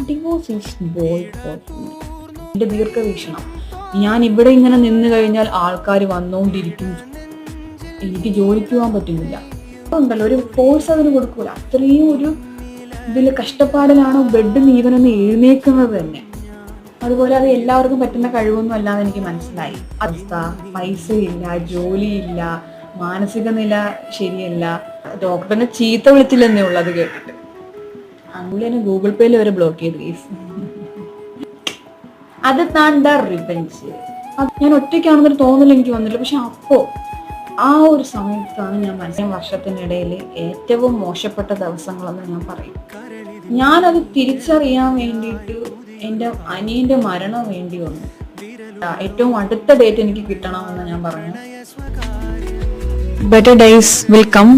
Divorce is boy for me. എൻ്റെ ദീർഘവീക്ഷണം, ഞാൻ ഇവിടെ ഇങ്ങനെ നിന്ന് കഴിഞ്ഞാൽ ആൾക്കാർ വന്നുകൊണ്ടിരിക്കും, എനിക്ക് ജോലിക്ക് പോകാൻ പറ്റുന്നില്ല. ഉണ്ടല്ലോ ഒരു ഫോഴ്സ് അതിന് കൊടുക്കൂല. അത്രയും ഒരു ഇതിൽ കഷ്ടപ്പാടിലാണ് ബെഡ് നീവനെന്ന് എഴുന്നേക്കുന്നത് തന്നെ. അതുപോലെ അത് എല്ലാവർക്കും പറ്റുന്ന കഴിവൊന്നും അല്ലാതെ എനിക്ക് മനസ്സിലായി. അവസ്ഥ, പൈസയില്ല, ജോലിയില്ല, മാനസിക നില ശരിയല്ല, ഡോക്ടറിനെ ചീത്ത വിളിച്ചില്ലെന്നേ ഉള്ളത് കേട്ടിട്ട്. അങ്ങനെ തന്നെ ഗൂഗിൾ പേയിൽ വരെ ബ്ലോക്ക് ചെയ്ത് കേസ്. അത് താണ്ട റിവെഞ്ച്. അത് ഞാൻ ഒറ്റയ്ക്കാണെന്നൊരു തോന്നൽ എനിക്ക് വന്നില്ല. പക്ഷെ അപ്പോ ആ ഒരു സമയത്താണ് ഞാൻ വർഷത്തിനിടയിൽ ഏറ്റവും മോശപ്പെട്ട ദിവസങ്ങളെന്ന് ഞാൻ പറയും. ഞാനത് തിരിച്ചറിയാൻ വേണ്ടിയിട്ട് എൻ്റെ അനിയൻ്റെ മരണം വേണ്ടി വന്നു. ഏറ്റവും അടുത്ത ഡേറ്റ് എനിക്ക് കിട്ടണമെന്ന് ഞാൻ പറഞ്ഞു. Better days will come.